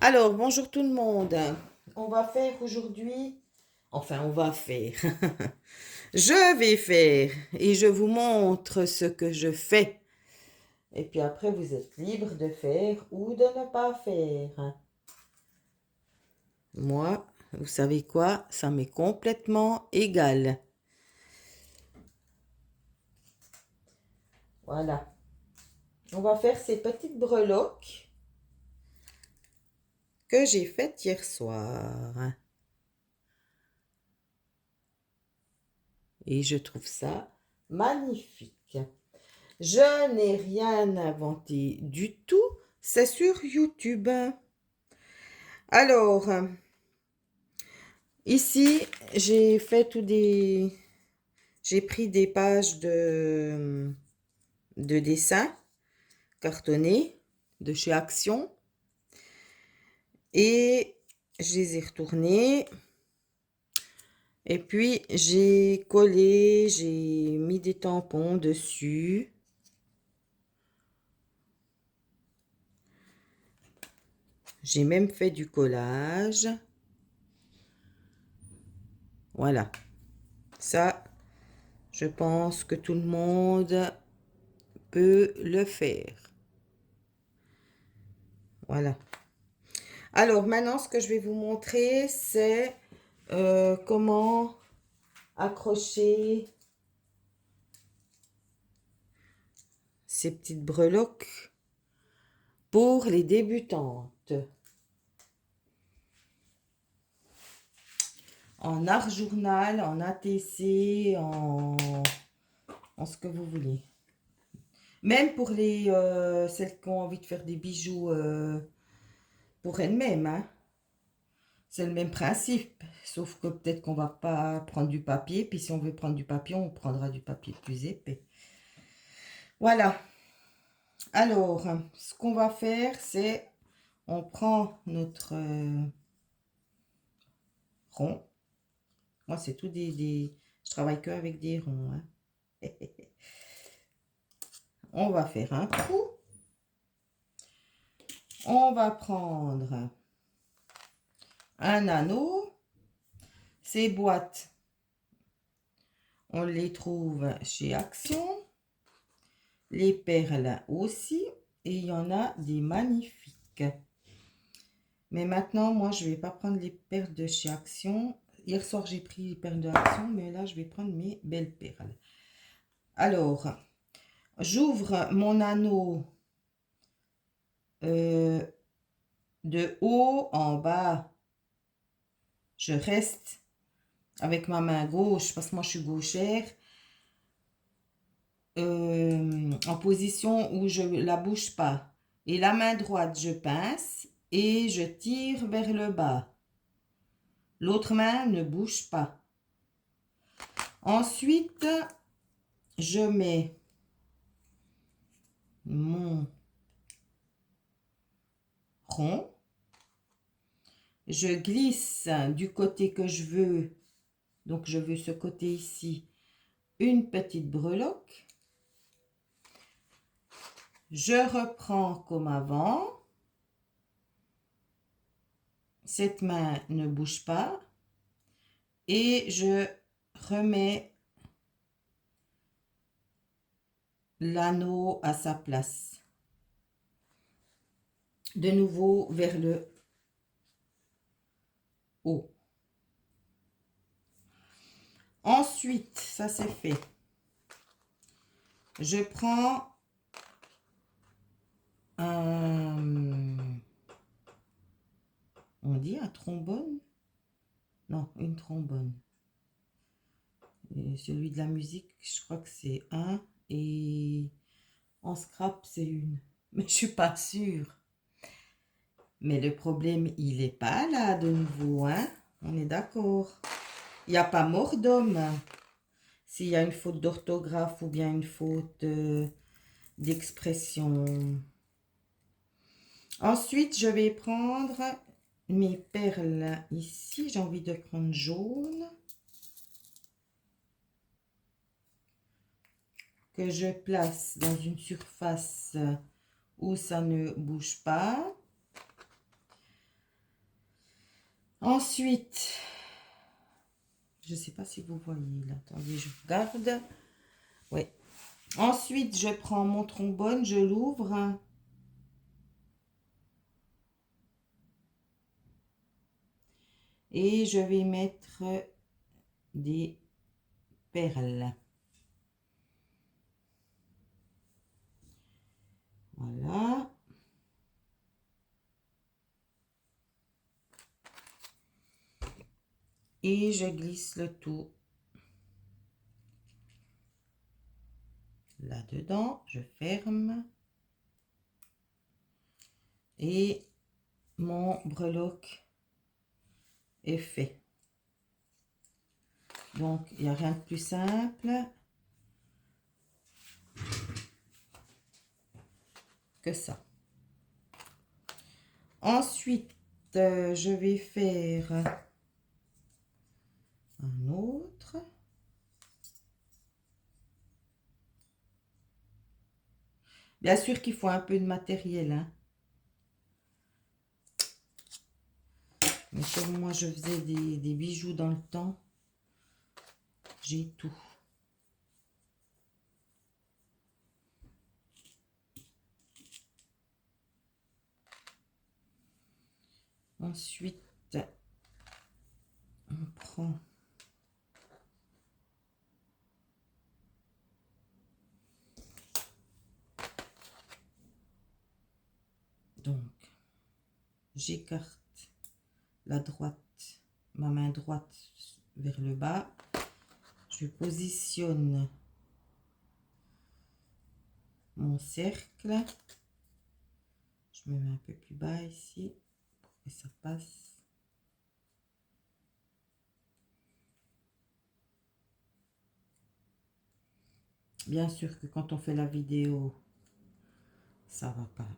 Alors, bonjour tout le monde. On va faire aujourd'hui, enfin on va faire, je vais faire et je vous montre ce que je fais. Et puis après, vous êtes libre de faire ou de ne pas faire. Moi, vous savez quoi, ça m'est complètement égal. Voilà. On va faire ces petites breloques que j'ai faites hier soir. Et je trouve ça magnifique. Je n'ai rien inventé du tout, c'est sur YouTube. Alors, ici, j'ai fait tout des... J'ai pris des pages de dessin cartonné de chez Action et je les ai retournés. Et puis, j'ai collé, j'ai mis des tampons dessus. J'ai même fait du collage. Voilà. Ça, je pense que tout le monde peut le faire. Voilà. Alors, maintenant, ce que je vais vous montrer, c'est comment accrocher ces petites breloques pour les débutantes. En art journal, en ATC, en ce que vous voulez. Même pour les celles qui ont envie de faire des bijoux pour elles-mêmes, hein. C'est le même principe, sauf que peut-être qu'on va pas prendre du papier, puis si on veut prendre du papier, on prendra du papier plus épais. Voilà. Alors, ce qu'on va faire, c'est on prend notre rond. Moi, c'est tout je travaille que avec des ronds, hein. On va faire un trou. On va prendre un anneau. Ces boîtes, on les trouve chez Action. Les perles aussi. Et il y en a des magnifiques. Mais maintenant, moi, je ne vais pas prendre les perles de chez Action. Hier soir, j'ai pris les perles de Action, mais là, je vais prendre mes belles perles. Alors, j'ouvre mon anneau de haut en bas. Je reste avec ma main gauche, parce que moi, je suis gauchère, en position où je ne la bouge pas. Et la main droite, je pince et je tire vers le bas. L'autre main ne bouge pas. Ensuite, je mets mon rond. Je glisse du côté que je veux. Donc, je veux ce côté ici. Une petite breloque. Je reprends comme avant. Cette main ne bouge pas. Et je remets l'anneau à sa place. De nouveau vers le haut. Ensuite, ça c'est fait. Je prends un... On dit un trombone? Non, une trombone. Et celui de la musique, je crois que c'est un. Et en scrap, c'est une. Mais je suis pas sûre. Mais le problème, il est pas là de nouveau, hein? On est d'accord. Il n'y a pas mort d'homme. S'il y a une faute d'orthographe ou bien une faute d'expression. Ensuite, je vais prendre mes perles ici. J'ai envie de prendre jaune. Que je place dans une surface où ça ne bouge pas. Ensuite, je ne sais pas si vous voyez là. Attendez, je regarde. Oui. Ensuite, je prends mon trombone, je l'ouvre. Et je vais mettre des perles. Voilà. Et je glisse le tout là-dedans. Je ferme. Et mon breloque est fait. Donc, il n'y a rien de plus simple que ça. Ensuite, je vais faire un autre. Bien sûr qu'il faut un peu de matériel, hein. Mais comme moi, je faisais des bijoux dans le temps, j'ai tout. Ensuite, on prend donc, j'écarte la droite, ma main droite vers le bas. Je positionne mon cercle. Je me mets un peu plus bas ici pour que ça passe. Bien sûr que quand on fait la vidéo, ça va pas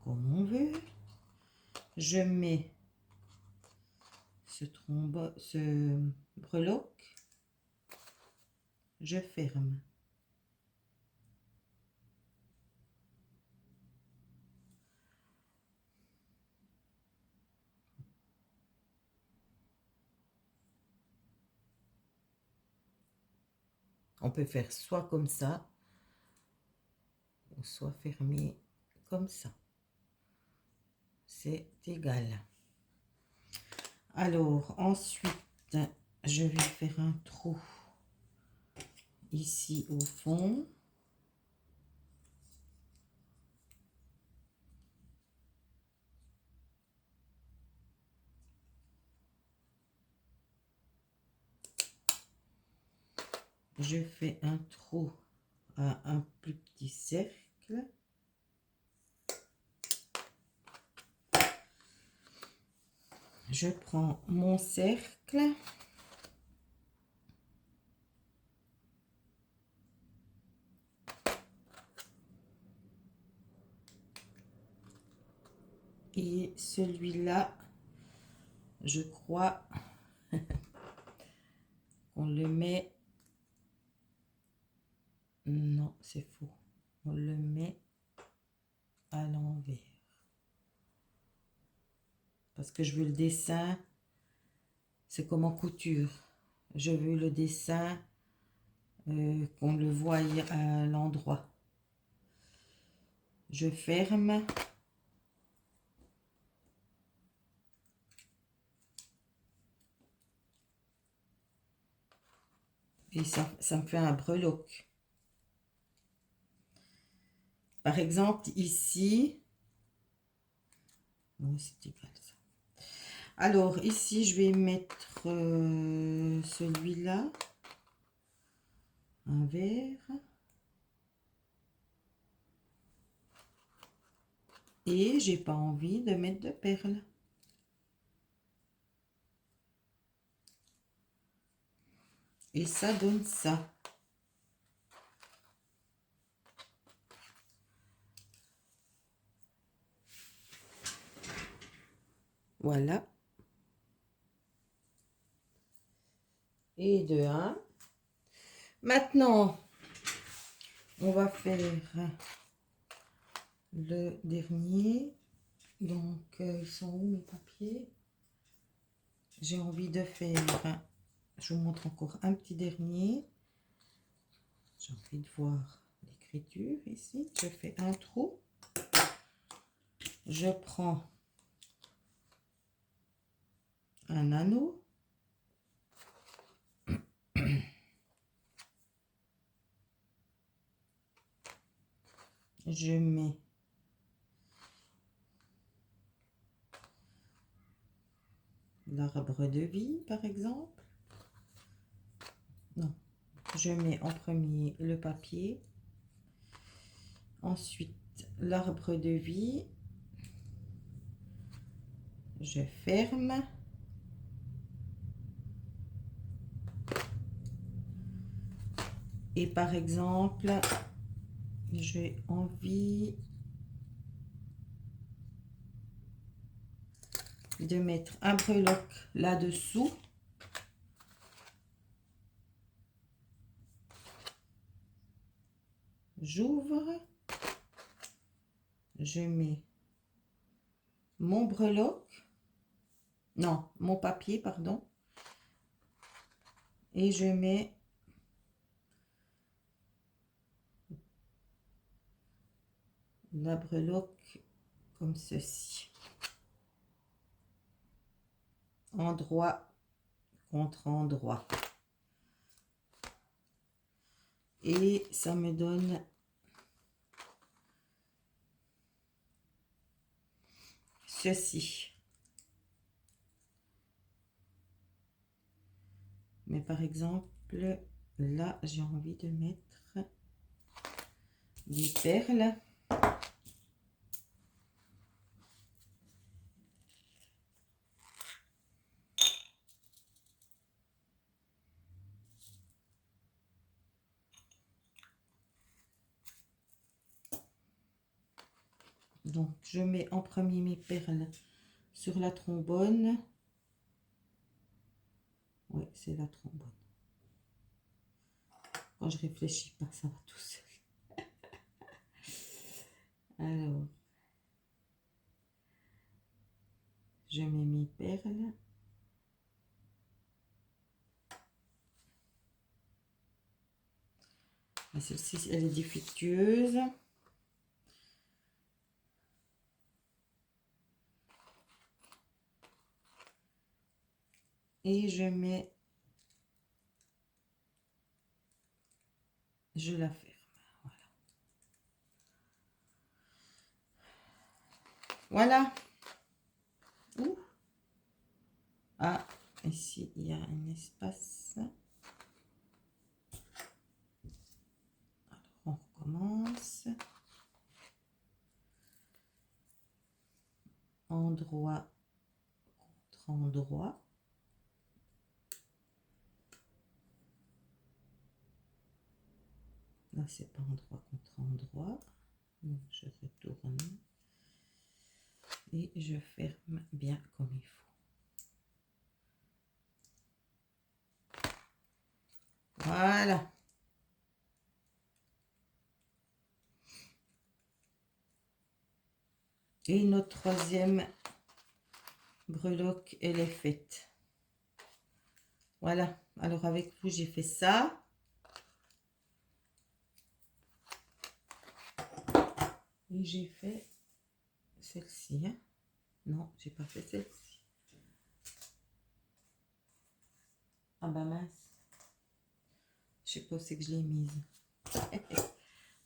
comme on veut. Je mets ce breloque. Je ferme. On peut faire soit comme ça, ou soit fermer comme ça. C'est égal. Alors, ensuite, je vais faire un trou ici au fond. Je fais un trou à un plus petit cercle. Je prends mon cercle. Et celui-là, je crois qu'on le met... Non, c'est faux. On le met à l'envers. Parce que je veux le dessin, c'est comme en couture. Je veux le dessin, qu'on le voie à l'endroit. Je ferme. Et ça me fait un breloque. Par exemple, ici, oui, c'est égal ça. Alors, ici, je vais mettre celui-là, un vert. Et j'ai pas envie de mettre de perles. Et ça donne ça. Voilà. Et de 1. Maintenant, on va faire le dernier. Donc, ils sont où mes papiers? J'ai envie de faire, je vous montre encore un petit dernier. J'ai envie de voir l'écriture ici. Je fais un trou. Je prends un anneau. Je mets l'arbre de vie, par exemple. Non, je mets en premier le papier. Ensuite, l'arbre de vie. Je ferme. Et par exemple, j'ai envie de mettre un breloque là-dessous. J'ouvre. Je mets mon breloque. Non, mon papier, pardon. Et je mets la breloque comme ceci. Endroit contre endroit. Et ça me donne ceci. Mais par exemple, là, j'ai envie de mettre des perles. Donc, je mets en premier mes perles sur la trombone. Oui, c'est la trombone. Quand je réfléchis pas, ça va tout seul. Alors, je mets mes perles. Celle-ci, elle est défectueuse. Et je mets, je la ferme. Voilà. Ouh. Ah, ici, il y a un espace. Alors, on recommence. Endroit contre endroit. Là, c'est pas endroit contre endroit. Donc, je retourne. Et je ferme bien comme il faut. Voilà. Et notre troisième breloque, elle est faite. Voilà. Alors, avec vous, j'ai fait ça. Et j'ai fait celle-ci. Hein. Non, j'ai pas fait celle-ci. Ah bah mince. Je sais pas où c'est que je l'ai mise.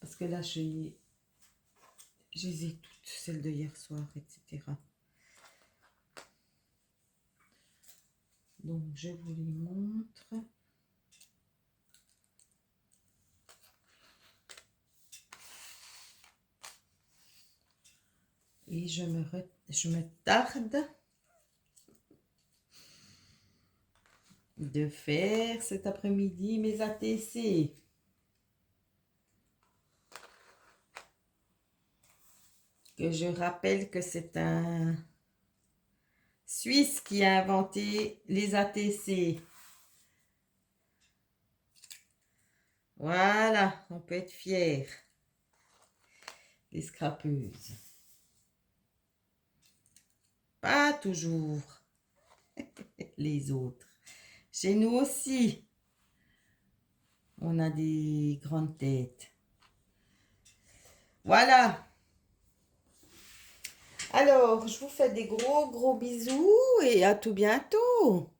Parce que là, je les ai toutes, celles de hier soir, etc. Donc, je vous les montre. Et je me tarde de faire cet après-midi mes ATC. Que je rappelle que c'est un Suisse qui a inventé les ATC. Voilà, on peut être fier. Les scrapeuses. Pas toujours. Les autres. Chez nous aussi, on a des grandes têtes. Voilà. Alors, je vous fais des gros bisous et à tout bientôt.